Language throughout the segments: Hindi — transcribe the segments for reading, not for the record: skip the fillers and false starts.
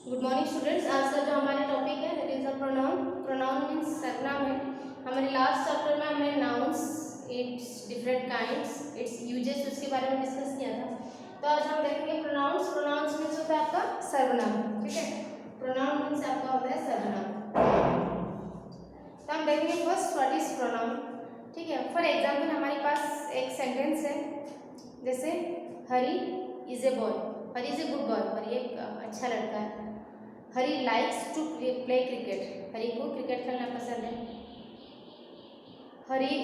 Good morning students. आज का जो हमारा टॉपिक है that is the pronoun. Pronoun means सर्वनाम है। हमारे लास्ट चैप्टर में हमने nouns, it's different kinds, it's uses उसके बारे में डिस्कस किया था। तो आज हम देखेंगे प्रोनाउंस। प्रोनाउंस मीन्स होता है आपका सर्वनाम, ठीक है। प्रोनाउन मीन्स आपका होता है सर्वनाम। तो हम देखेंगे फर्स्ट व्हाट इज प्रोनाउन, ठीक है। फॉर एग्जाम्पल हमारे पास एक सेंटेंस है, जैसे Hari is a boy. Hari is a good boy, Hari एक अच्छा लड़का है। Hari likes to play cricket, Hari को क्रिकेट खेलना पसंद है। Hari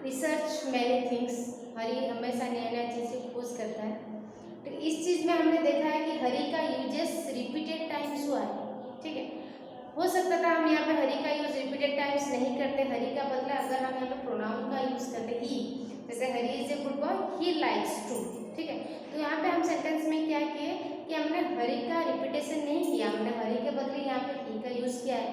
research many things, Hari हमेशा नया नया चीज़ें खोज करता है। तो इस चीज़ में हमने देखा है कि हरी का यूजेस रिपीटेड टाइम्स हुआ है, ठीक है। हो सकता था हम यहाँ पे हरी का यूज रिपीटेड टाइम्स नहीं करते, हरी का बदला अगर हम यहाँ पे प्रोनाउन का यूज करते ही, जैसे Hari is a good boy, he likes to, ठीक है। तो यहाँ पे हम सेंटेंस में क्या किए कि हमने हरी का रिपीटेशन नहीं किया, हमने हरी के बदले यहाँ पे ही का यूज किया है।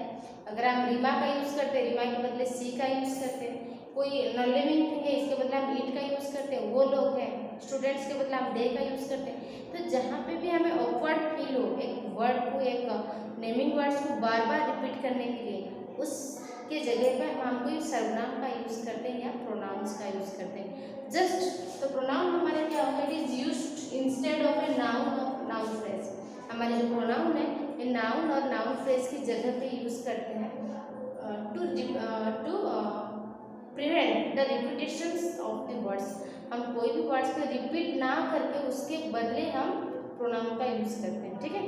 अगर हम रीमा का यूज करते, रीमा के बदले सी का यूज करते, कोई नॉन लिविंग थिंग है इसके बदले हम ईट का यूज करते, वो लोग हैं स्टूडेंट्स के बदले हम दे का यूज करते। तो जहाँ पे भी हमें ऑकवर्ड फील हो एक वर्ड को, एक नेमिंग वर्ड्स को बार बार रिपीट करने के लिए, उसके जगह पे हम कोई सर्वनाम का यूज करते हैं या प्रोनाउंस का यूज करते हैं। जस्ट तो प्रोनाउन हमारे क्या होगा, it is used instead of a noun और नाउन फ्रेज। हमारे जो प्रोनाउन है ये नाउन और नाउन फ्रेज की जगह पे यूज करते हैं to prevent the repetitions of the words. हम कोई भी वर्ड्स को रिपीट ना करके उसके बदले हम प्रोनाउन का यूज करते हैं, ठीक है।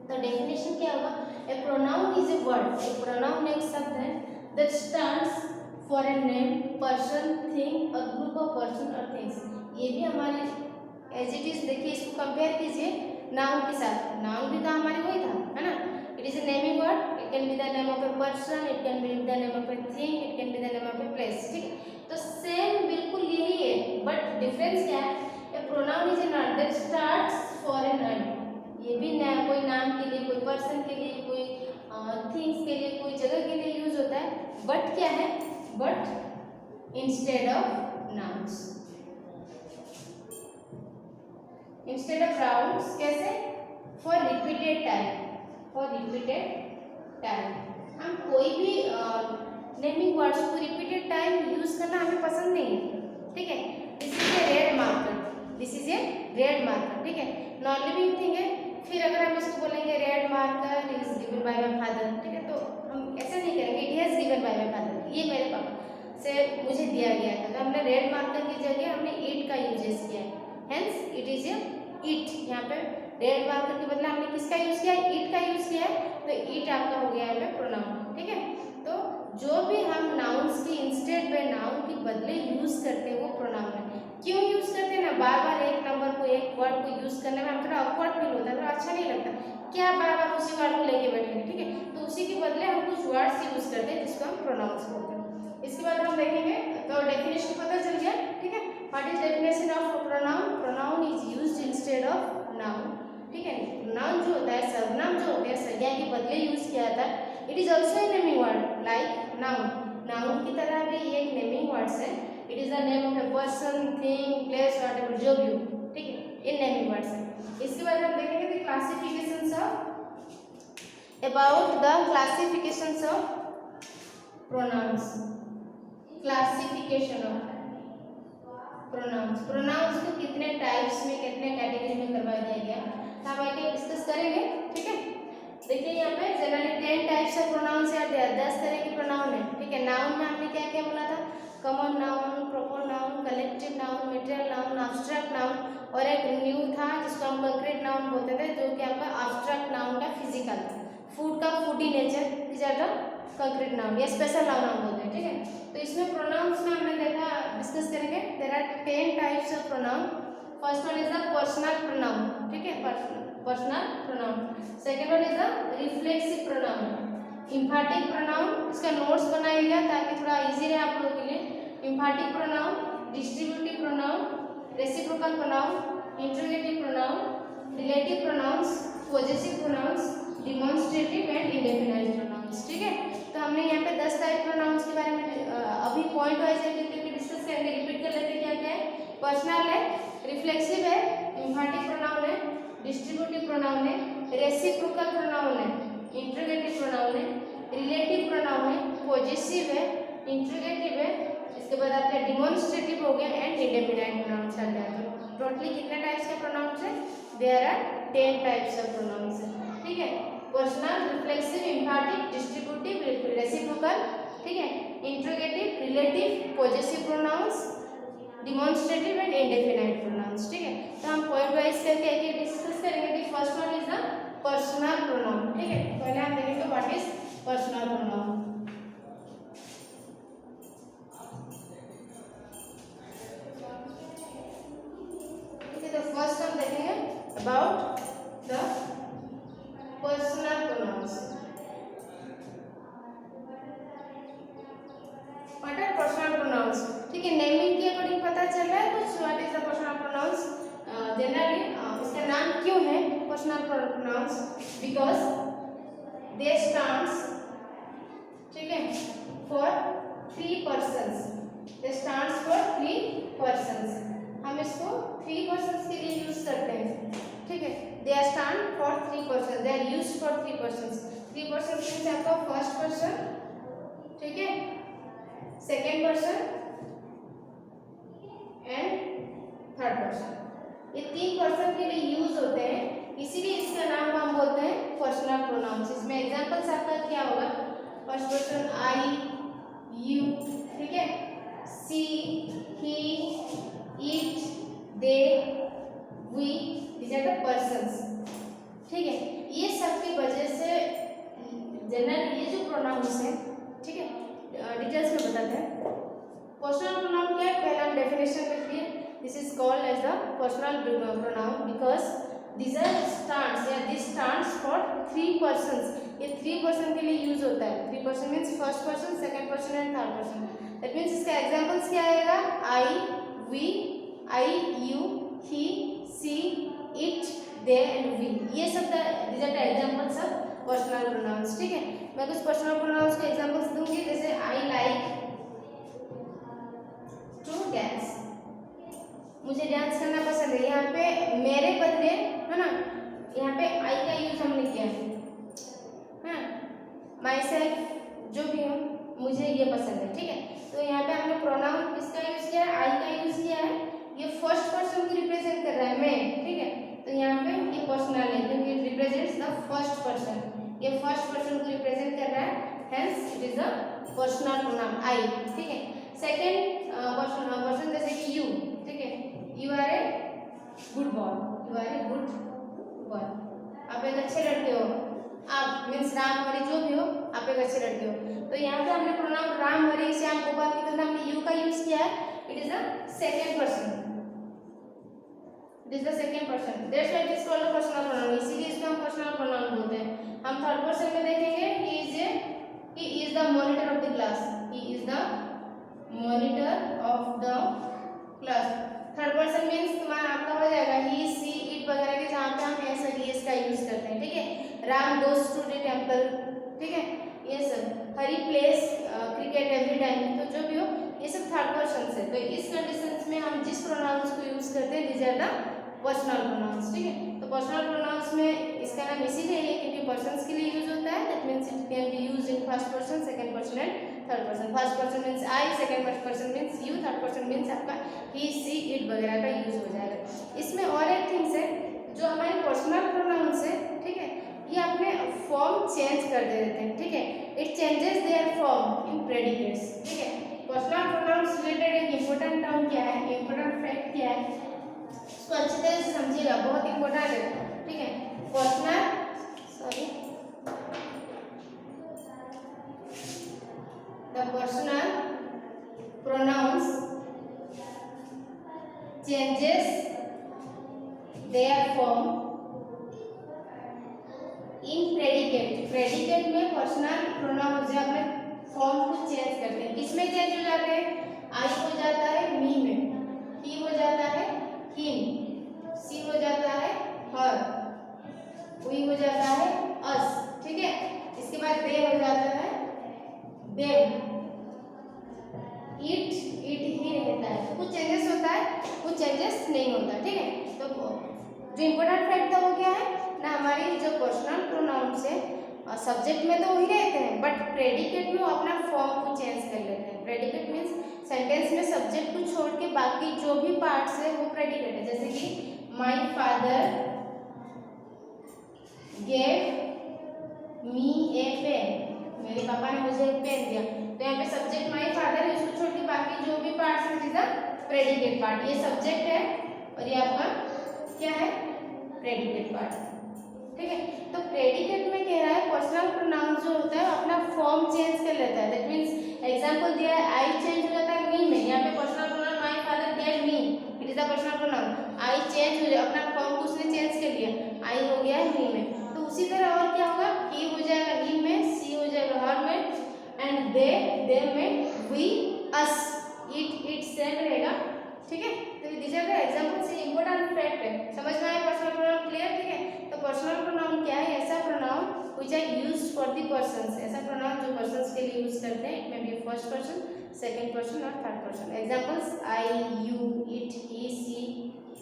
तो डेफिनेशन क्या होगा, a pronoun is a word. A pronoun एक शब्द है that stands for a name, person, thing और ग्रुप ऑफ पर्सन और थिंग्स। ये भी हमारे एज इट इज, देखिए इसको कंपेयर कीजिए नाउन के साथ। नाउन भी तो हमारे वही था, है ना। It is a naming word, it can be the name of a person, it can be the name of a thing, it can be the name of a place, ठीक है। तो सेम बिल्कुल यही है, बट डिफरेंस क्या है, a pronoun is a noun that starts for a name. ये भी कोई नाम के लिए, कोई पर्सन के लिए, कोई थिंग्स के लिए, कोई जगह के लिए यूज होता है, बट क्या है, but instead of nouns, instead of nouns. कैसे, for repeated time, for repeated time. हम कोई भी नेमिंग वर्ड्स को रिपीटेड टाइम यूज करना हमें पसंद नहीं है, ठीक है। This is a red marker, this is a red marker, ठीक है। नॉन लिविंग थिंग है, फिर अगर हम इसको बोलेंगे red marker is given by my father, ठीक है। तो हम ऐसा नहीं करेंगे it has given by my father, ये मेरे पापा से मुझे दिया गया था। तो हमने रेड मार्कर की जगह हमने ईट का यूजेस किया है, हेंस इट इज ए ईट। यहाँ पे रेड मार्कर के बदले हमने किसका यूज किया है, ईट का यूज किया है, तो ईट आपका हो गया है प्रोनाउन, ठीक है। तो जो भी हम नाउन्स की इंस्टेड पे नाउन के बदले यूज करते हैं वो प्रोनाउन है। क्यों यूज करते हैं ना, बार बार एक नंबर को, एक वर्ड को यूज करने में हम थोड़ा ऑकवर्ड फील होता है, थोड़ा अच्छा नहीं लगता, क्या बार बार उसी वर्ड को लेके बैठेंगे, ठीक है। तो उसी के बदले हम कुछ वर्ड्स यूज करते हैं जिसको हम प्रोनाउंस बोलते हैं। इसके बाद हम देखेंगे, तो डेफिनेशन पता चल गया, ठीक है। What is definition of pronoun, pronoun is used instead of noun, ठीक है। नाउन जो होता है, सर्वनाम जो होते हैं संज्ञा के बदले यूज किया जाता है। It is also a naming word like noun, noun की तरह भी ये एक नेमिंग वर्ड्स है। It is the name of a person, thing, place, whatever, जो भी हो, ठीक है, ये नेमिंग वर्ड्स है। इसके बाद हम देखेंगे the classifications of, about the classifications of pronouns. Classification of pronouns, pronouns को कितने टाइप्स में, कितने कैटेगरी में करवा दिया गया, हम आगे डिस्कस करेंगे, ठीक है। देखिए यहाँ पे जनरली 10 टाइप्स ऑफ प्रोनाउंस है, 10 तरह के प्रोनाउन है, ठीक है। नाउन में हमने क्या क्या बोला था, common noun, proper noun, collective noun, material noun, abstract noun, और एक न्यू था जिसको हम कंक्रीट नाउन बोलते थे, जो कि आपका एब्स्ट्रैक्ट नाउन का फिजिकल, फूड का foodie nature, this are the concrete noun या स्पेशल नाउन हम बोलते हैं, ठीक है। तो इसमें प्रोनाउंस में हमने देखा, डिस्कस करेंगे, there are 10 types of pronoun. First one is the personal pronoun, ठीक है, personal pronoun. Second one is the reflexive pronoun, emphatic pronoun, इसका नोट्स बनाइएगा ताकि थोड़ा इजी रहे आप लोगों के लिए। Emphatic pronoun, distributive pronoun, reciprocal pronoun, interrogative pronoun, relative pronouns, possessive pronouns, demonstrative and indefinite pronouns, ठीक है। तो हमने यहाँ पे 10 टाइप प्रोनाउंस के बारे में अभी पॉइंट वाइज डिस्कस करेंगे, रिपीट कर लेते क्या क्या है। पर्सनल है, रिफ्लेक्सिव है, एम्फैटिक प्रोनाउन है, रेसिप्रोकल प्रोनाउन है, इंट्रोगेटिव प्रोनाउन है, रिलेटिव प्रोनाउन है, पॉजिटिव है, इंट्रोगेटिव है, इसके बाद आपका डिमॉन्स्ट्रेटिव हो गया एंड इंडेफिनाइट प्रोनाउंस आ गया। तो टोटली कितने टाइप्स के प्रोनाउंस है? There are 10 types of pronouns है, ठीक है। Personal, reflexive, emphatic, distributive, reciprocal, ठीक है, interrogative, relative, positive pronouns, demonstrative and indefinite pronouns, ठीक है। तो हम पॉइंट वाइज करके एक डिस्कस करेंगे। First one is the personal pronoun, ठीक है। पहले हम देखेंगे what is personal pronoun. First हम देखेंगे about the personal pronouns. What are personal pronouns, ठीक है। नेमिंग के अकॉर्डिंग पता चल रहा है कुछ what is the personal pronounce. Generally इसका नाम क्यों है personal pronouns? Because they stands, ठीक है, for 3 persons. They stands for 3 persons. हम इसको 3 पर्सन्स के लिए यूज करते हैं, ठीक है। They are stand for 3 person, they are used for 3 persons. 3 person means आपका फर्स्ट पर्सन, ठीक है, second person and third person. ये 3 पर्सन के लिए यूज होते हैं, इसीलिए इसका नाम हम बोलते हैं पर्सनल प्रोनाउंस। इसमें एग्जांपल्स आपका क्या होगा? फर्स्ट पर्सन आई, यू, ठीक है, she, he, it, they, we, these are the persons, ठीक है। ये सब की वजह से जनरल ये जो प्रोनाउंस है, ठीक है, डिटेल्स में बताते हैं। पर्सनल प्रोनाउन क्या है? पहला हम डेफिनेशन लिखिए। This is called as the personal pronoun because these are stands या this stands for 3 persons। ये 3 पर्सन के लिए यूज होता है। 3 person means first person, second person and third person. That means इसका एग्जांपल्स क्या आएगा? I, we, I, you, he, she, it, they and we. ये सब these are the examples of personal pronouns, ठीक है। मैं कुछ पर्सनल प्रोनाउंस के एग्जांपल्स दूंगी, जैसे आई लाइक टू डांस, मुझे डांस करना पसंद है। यहाँ पे मेरे बदले है ना, यहाँ पे आई का यूज हमने किया है। माई सेल्फ, जो भी हो, मुझे ये पसंद है, ठीक है। तो यहाँ पे हमने प्रोनाउन किसका यूज किया है? आई का यूज किया है। ये फर्स्ट पर्सन को रिप्रेजेंट कर रहा है, मैं, ठीक है। तो यहाँ पे ये पर्सनल है क्योंकि it represents the first person. ये फर्स्ट पर्सन को रिप्रेजेंट कर रहा है, hence it is the personal pronoun I, ठीक है। सेकंड पर्सन जैसे कि यू, ठीक है, you are a good boy, you are a good boy, आप एक अच्छे लड़के हो। आप मीन्स राम, हरि, जो भी हो, आप एक अच्छे लड़के हो। तो यहाँ पे हमने प्रोनाउन राम, हरि, श्याम, गोपाल की तरह हमने यू का यूज किया है। It is the second person, it is the second person, that's why it is called personal pronoun. इसीलिए इसको हम पर्सनल प्रोनाउन बोलते हैं। हम थर्ड पर्सन में देखेंगे, he is the monitor of the class, he is the monitor of the class. Third person means तुम्हारा आपका हो जाएगा ही, सी, इट वगैरह के, जहाँ पे हम एस और एस का यूज करते हैं, ठीक है। Ram goes to the temple, ठीक है, ये सब। Hari plays cricket every time, तो जो भी हो, ये सब थर्ड पर्सन है। तो इस कंडीशंस में हम जिस प्रोनाउंस को यूज करते हैं, these are the personal pronouns, ठीक है। तो पर्सनल प्रोनाउंस में इसका नाम इसीलिए है क्योंकि पर्सन्स के लिए यूज होता है। That means it can be used in first person, second person and third person. First person means I, second person means you, third person means आपका ही, सी, इट वगैरह का यूज हो जाएगा। इसमें और एक थिंग्स है, जो हमारे पर्सनल प्रोनाउंस है, ठीक है, ये अपने फॉर्म चेंज कर देते हैं, ठीक है। It changes there form in predicates, ठीक है। पर्सनल प्रोनाउंस रिलेटेड एक इंपॉर्टेंट टर्म क्या है, इंपॉर्टेंट फैक्ट क्या है, इसको अच्छी तरह से समझिएगा, बहुत इंपॉर्टेंट है, ठीक है। Personal the personal pronouns changes their form in predicate। predicate में पर्सनल प्रोनाउन जो अपने फॉर्म को चेंज करते हैं, किसमें चेंज हो जाते हैं? आई हो जाता है मी में, ही हो जाता है हिम, सी हो जाता है हर, वी हो जाता है अस, ठीक है। इसके बाद दे हो जाता है देम, इट ही रहता है। कुछ चेंजेस होता है, कुछ चेंजेस नहीं होता, ठीक है। तो जो इम्पोर्टेंट फैक्ट था वो क्या है ना, हमारी जो पर्सनल प्रोनाउंस है सब्जेक्ट में तो वही रहते हैं, बट प्रेडिकेट में वो अपना फॉर्म को चेंज कर लेते हैं। प्रेडिकेट मीन्स सेंटेंस में सब्जेक्ट को छोड़ के बाकी जो भी पार्ट्स है वो प्रेडिकेट है। जैसे कि my father gave me a pen, मेरे पापा ने मुझे एक पेन दिया, तो यहाँ पे सब्जेक्ट माय फादर है, उसको छोड़ के बाकी जो भी पार्ट्स है इज द प्रेडिकेट पार्ट। ये सब्जेक्ट है और ये आपका क्या है, प्रेडिकेट पार्ट। ठीक है, तो प्रेडिकेट में कह रहा है पर्सनल प्रोनाउन जो होता है अपना फॉर्म चेंज कर लेता है। दैट मींस एग्जांपल दिया है आई चेंज हो जाता है मी में, यहाँ पे personal pronoun my father gave me, it is the personal pronoun. I change हो जाए, अपना फॉर्म को उसने चेंज कर लिया, आई हो गया है मी में। तो उसी तरह और क्या होगा, ही हो जाएगा ही में, सी हो जाएगा हर में, एंड दे में, वी अस, इट सेम रहेगा। ठीक है, तो this are the examples, important fact है, समझ में आया पर्सनल प्रोनाउन क्लियर। ठीक है, तो पर्सनल प्रोनाउन क्या है, ऐसा pronoun which are used for the persons, ऐसा प्रोनाउन जो पर्सन्स के लिए यूज करते हैं। It may be first person, second person और third person. Examples I, you, it, he, she,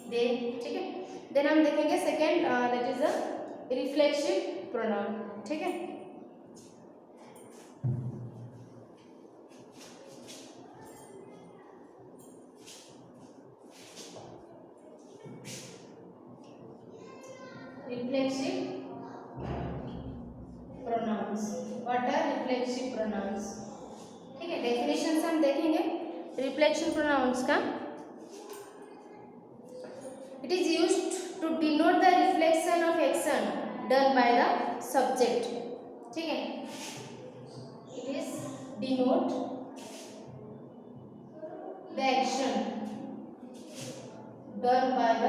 they. ठीक है, देन हम देखेंगे second, that is a reflexive pronoun. ठीक है, reflexive pronouns, what are reflexive pronouns. ठीक है, डेफिनेशन हम देखेंगे रिफ्लेक्सिव प्रोनाउंस का। It is used to denote the reflection of action done by the subject. ठीक है, it is denote the action done by the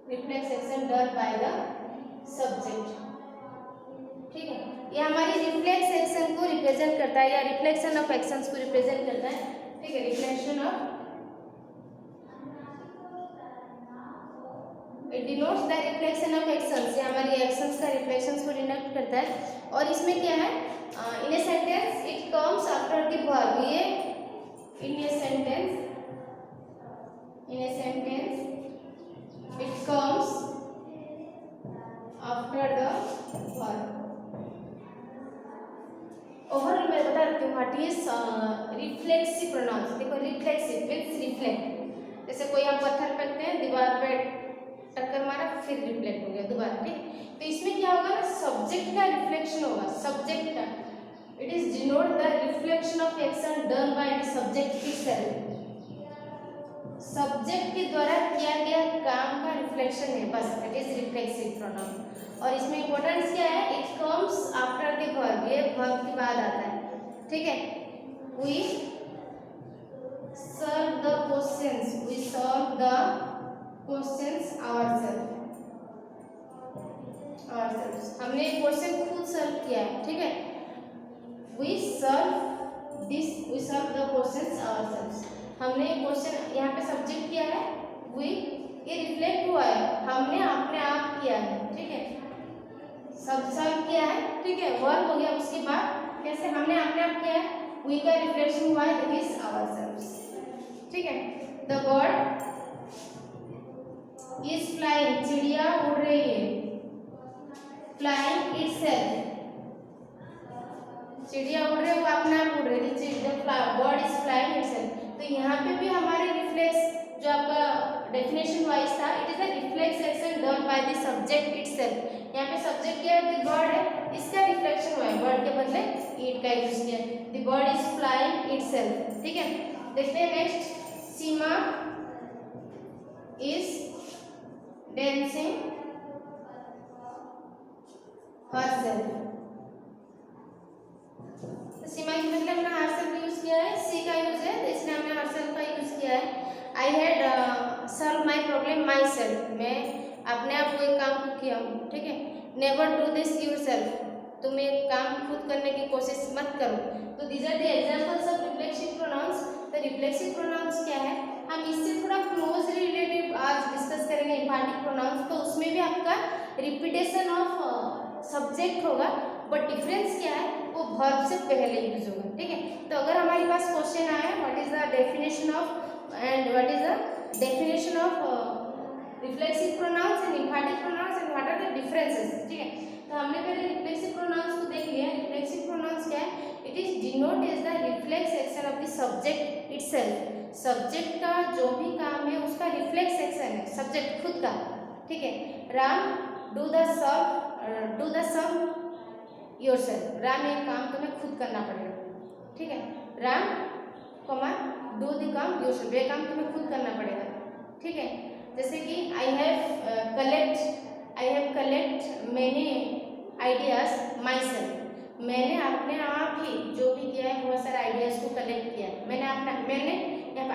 reflex action done by the subject। ठीक है, ये हमारी रिफ्लेक्स एक्शन को रिप्रेजेंट करता है या रिफ्लेक्शन ऑफ एक्शंस को रिप्रेजेंट करता है। ठीक है, reflection of, it denotes the reflection of actions, ये हमारी एक्शंस का रिफ्लेक्शंस को डिनोट करता है। और इसमें क्या है, in a sentence it comes after the verb, ये in a sentence it comes after the verb। Overall मैं बता देती हूँ व्हाट इज रिफ्लेक्सिव प्रोनाउंस। देखो रिफ्लेक्सिव मीन्स रिफ्लेक्ट, जैसे कोई हम पत्थर फेंकते हैं, दीवार पे टक्कर मारा फिर रिफ्लेक्ट हो गया दोबारा। ठीक, तो इसमें क्या होगा, सब्जेक्ट का रिफ्लेक्शन होगा, सब्जेक्ट का। It is denote the reflection of action done by the subject itself, subject के द्वारा किया गया काम का रिफ्लेक्शन है, बस इट इज रिफ्लेक्सिव प्रोनाउन। और इसमें इंपॉर्टेंस क्या है, it comes after the verb, ये वर्ब के बाद आता है। ठीक है, we serve the questions, we serve the questions ourselves, हमने क्वेश्चन खुद सर्व किया है। ठीक है, we serve this, we serve the questions ourselves, हमने क्वेश्चन यहाँ पे सब्जेक्ट किया है, वी, ये रिफ्लेक्ट हुआ है, हमने अपने आप किया है। ठीक है, सब सर्व किया है। ठीक है, वर्ब हो गया, उसके बाद कैसे हमने अपने आप किया है, वी का रिफ्लेक्शन हुआ है, दैट इज आवरसेल्व्स। ठीक है, द बर्ड इज फ्लाइंग, चिड़िया उड़ रही है, फ्लाइंग इटसेल्फ, चिड़िया उड़ रही है वो अपने आप उड़ रही है, बर्ड इज फ्लाइंग इटसेल्फ। तो यहाँ पे भी हमारे रिफ्लेक्स जो आपका डेफिनेशन वाइज था, it is a reflex action done by the subject itself. यहाँ पे सब्जेक्ट क्या है, द बर्ड है, इसका रिफ्लेक्शन हुआ है, बर्ड के बदले इट का यूज किया, the bird is flying itself. ठीक है, देखते हैं next, Seema is dancing herself. Seema की मतलब हमने हरसेल्फ यूज किया है, सी का यूज है, तो इसलिए हमने हरसेल्फ का यूज किया है। I had solve my problem my self, मैं अपने आप को एक काम को किया हूँ। ठीक है, नेवर डू दिस योरसेल्फ, तुम एक काम खुद करने की कोशिश मत करो। तो these are the examples of reflexive pronouns. तो रिफ्लेक्सिव प्रोनाउंस क्या है, हम इससे थोड़ा क्लोजली रिलेटेड आज डिस्कस करेंगे एम्फैटिक प्रोनाउंस। तो उसमें भी आपका रिपीटेशन ऑफ सब्जेक्ट होगा, बट डिफरेंस क्या है, वो वर्ब से पहले यूज होगा। ठीक है, तो अगर हमारे पास क्वेश्चन आया what is the definition of and what is the of reflexive pronouns and emphatic pronouns and what are the differences, ठीक है। तो हमने पहले रिफ्लेक्सिव प्रोनाउंस को देख लिया। रिफ्लेक्सिव प्रोनाउंस क्या है? It is denote as the reflex action of the subject itself. Subject का जो भी काम है उसका रिफ्लेक्स एक्शन है, सब्जेक्ट खुद का, ठीक है। Ram do the sum yourself. Ram एक काम तुम्हें खुद करना पड़ेगा, ठीक है। राम कॉमा डू द काम योरसेल्फ, ये काम तुम्हें खुद करना पड़ेगा, ठीक है। जैसे कि I have collect many ideas my self. मैंने अपने आप ही जो भी किया है बहुत सारे आइडियाज को कलेक्ट किया है। मैंने यहाँ पे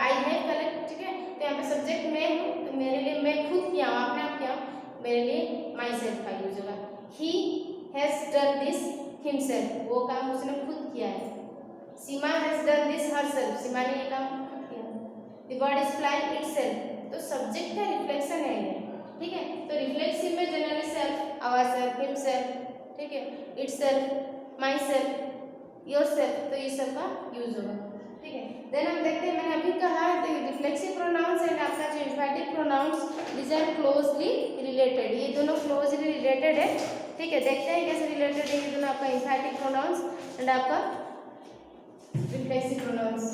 आई हैव कलेक्ट, ठीक है। तो यहाँ पे सब्जेक्ट मैं हूँ, तो मेरे लिए मैं खुद किया हूँ, अपने आप किया हूँ, मेरे लिए माई सेल्फ का यूज होगा। He has done this himself, वो काम उसने खुद किया है। सीमा हैज डन दिस हरसेल्फ, सीमा ने ये काम खुद किया। The bird is flying itself, तो सब्जेक्ट का रिफ्लेक्शन है ये, ठीक है। तो रिफ्लेक्सिव में जनरली सेल्फ, आवरसेल्फ, हिमसेल्फ, ठीक है, इटसेल्फ, माई सेल्फ, योरसेल्फ, तो ये सब का यूज होगा, ठीक है। देन हम देखते हैं, मैंने अभी कहा रिफ्लेक्सिव प्रोनाउंस एंड आपका जो emphatic pronouns, this are closely related, ये दोनों क्लोजली रिलेटेड है, ठीक है। देखते हैं कैसे रिलेटेड है ये दोनों, आपका एम्फैटिक प्रोनाउंस एंड आपका रिफ्लेक्सिव प्रोनाउंस।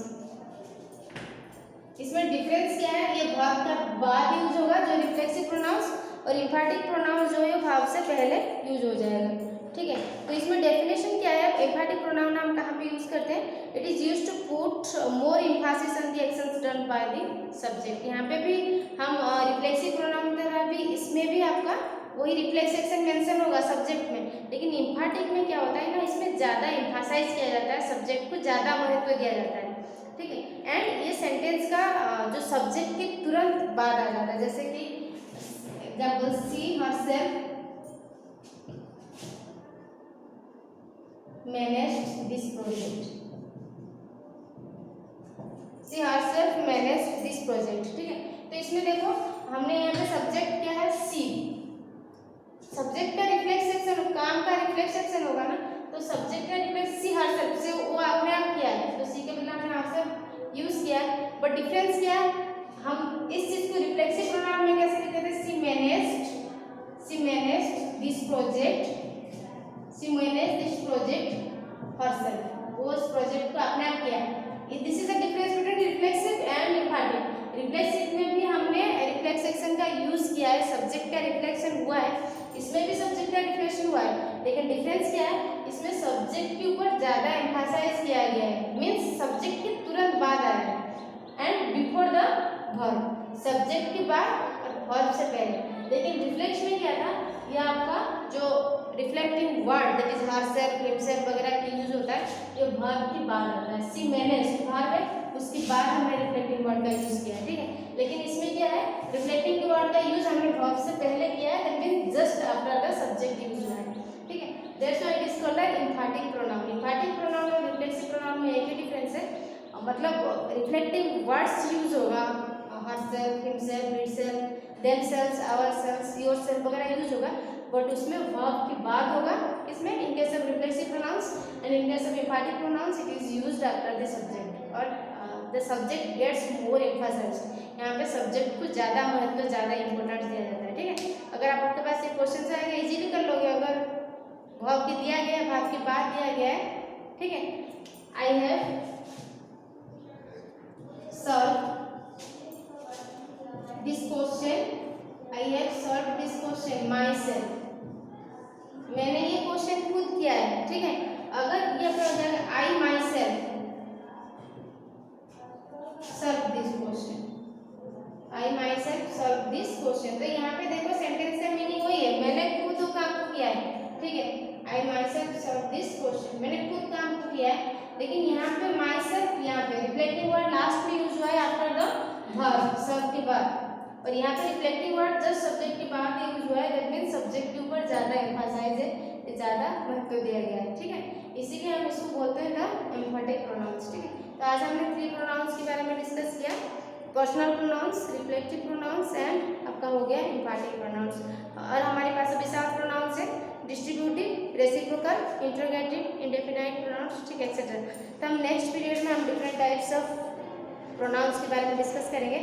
इसमें डिफरेंस क्या है? ये भाव का बाद यूज होगा जो रिफ्लेक्सिव प्रोनाउंस, और एम्फैटिक प्रोनाउंस जो है भाव से पहले यूज हो जाएगा, ठीक है। तो इसमें डेफिनेशन क्या है? एम्फैटिक प्रोनाउन हम कहाँ पे यूज करते हैं? It is used to put more emphasis on the actions done by the subject. यहाँ पे भी हम रिफ्लेक्सिव प्रोनाउन तरह भी इसमें भी आपका वही रिफ्लेक्स एक्शन मेंशन होगा सब्जेक्ट में, लेकिन एम्फैटिक में क्या होता है ना, इसमें ज़्यादा एम्फसाइज किया जाता है, सब्जेक्ट को ज़्यादा महत्व दिया जाता है, ठीक है। एंड ये सेंटेंस का जो सब्जेक्ट के तुरंत बाद आ जाता है, जैसे कि example she herself managed this project, she herself managed this project, ठीक है। तो इसमें देखो हमने यहाँ पे सब्जेक्ट क्या है? सी। सब्जेक्ट का रिफ्लेक्स एक्शन, काम का रिफ्लेक्स एक्शन होगा ना, तो सब्जेक्ट का रिफ्लेक्स सी हरसेल्फ से वो अपने आप किया है, तो सी के बदले हमने हरसेल्फ यूज किया है। बट डिफरेंस क्या है? हम इस चीज को रिफ्लेक्सिव प्रोनाउन में कैसे लिखते थे? सी मैनेज्ड दिस प्रोजेक्ट हरसेल्फ, वो उस प्रोजेक्ट को अपने आप किया है। This is the difference between reflexive and एम्फैटिक। Reflexive में भी हमने रिफ्लेक्स एक्शन का यूज किया है, सब्जेक्ट का रिफ्लेक्शन हुआ है, इसमें भी सब्जेक्ट का रिफ्लेक्शन हुआ है, लेकिन डिफरेंस क्या है? इसमें सब्जेक्ट के ऊपर ज्यादा एम्फसाइज किया गया है, मींस सब्जेक्ट के तुरंत बाद आया है, and before the verb, subject के बाद और वर्ब से पहले। लेकिन रिफ्लेक्स में क्या था? यह आपका जो reflecting word that is herself, himself वगैरह का यूज होता है, ये वर्ब के बाद होता है। सी मैनेज्ड वर्ब है, उसके बाद हमने रिफ्लेक्टिंग वर्ड का यूज किया है, ठीक है। लेकिन इसमें क्या है? रिफ्लेक्टिंग वर्ड का यूज हमने वर्ब से पहले किया है, that means just after the subject use हुआ है, ठीक है। That's why it is called as emphatic pronoun. Emphatic pronoun और रिफ्लेक्सिव प्रोनाउन में एक ही डिफरेंस है, मतलब रिफ्लेक्टिंग वर्ड्स यूज होगा, herself, himself, itself, themselves, ourselves, yourself वगैरह यूज होगा, बट उसमें वर्ब के बाद होगा। इसमें in case of reflexive pronouns and in case of emphatic pronouns it is used after the subject, और the subject gets more emphasize. यहाँ पे सब्जेक्ट को ज़्यादा महत्व, ज़्यादा इंपॉर्टेंस दिया जाता है, ठीक है। अगर आपके पास ये क्वेश्चन आएगा इजीली कर लोगे, अगर वर्ब के दिया गया है, वर्ब के बाद दिया गया है, ठीक है। I have solved this question, I have solved this question myself, मैंने ये क्वेश्चन खुद किया है, ठीक है। अगर ये हो जाएगा I myself solve this question, I myself solve this question, तो यहाँ पे देखो सेंटेंस का मीनिंग वही है, मैंने खुद वो काम को किया है, ठीक है। I myself solve this question, मैंने खुद काम को किया है, लेकिन यहाँ पे माई सेल्फ, यहाँ पे रिफ्लेक्टिंग वर्ड लास्ट में यूज हुआ है आफ्टर द वर्ब, सब के बाद, और यहाँ पे रिफ्लेक्टिंग वर्ड जस्ट सब्जेक्ट के बाद यूज हुआ है, दैट मींस सब्जेक्ट के ऊपर ज्यादा एम्फसाइज है, ज्यादा महत्व दिया गया है, ठीक है। इसीलिए हम इसको बोलते हैं द एम्फैटिक प्रोनाउंस, ठीक है। तो आज हमने 3 प्रोनाउंस के बारे में डिस्कस किया, personal pronouns, reflective pronounce and आपका हो गया एम्फैटिक प्रोनाउंस। और हमारे पास अभी 7 प्रोनाउंस है, distributive, reciprocal, interrogative, indefinite pronouns, ठीक है, एक्सेट्रा। तो हम नेक्स्ट पीरियड में हम डिफरेंट टाइप्स ऑफ प्रोनाउंस के बारे में डिस्कस करेंगे।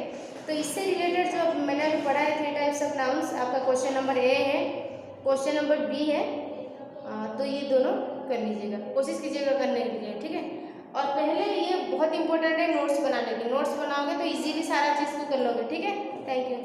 तो इससे रिलेटेड जो मैंने अभी पढ़ा है 3 टाइप्स ऑफ नाउन्स, आपका क्वेश्चन नंबर ए है, क्वेश्चन नंबर बी है। तो ये दोनों कर लीजिएगा, कोशिश कीजिएगा करने के लिए, ठीक है। और पहले ये बहुत इंपॉर्टेंट है नोट्स बनाने की, नोट्स बनाओगे तो इजीली सारा चीज़ को कर लोगे, ठीक है। Thank you.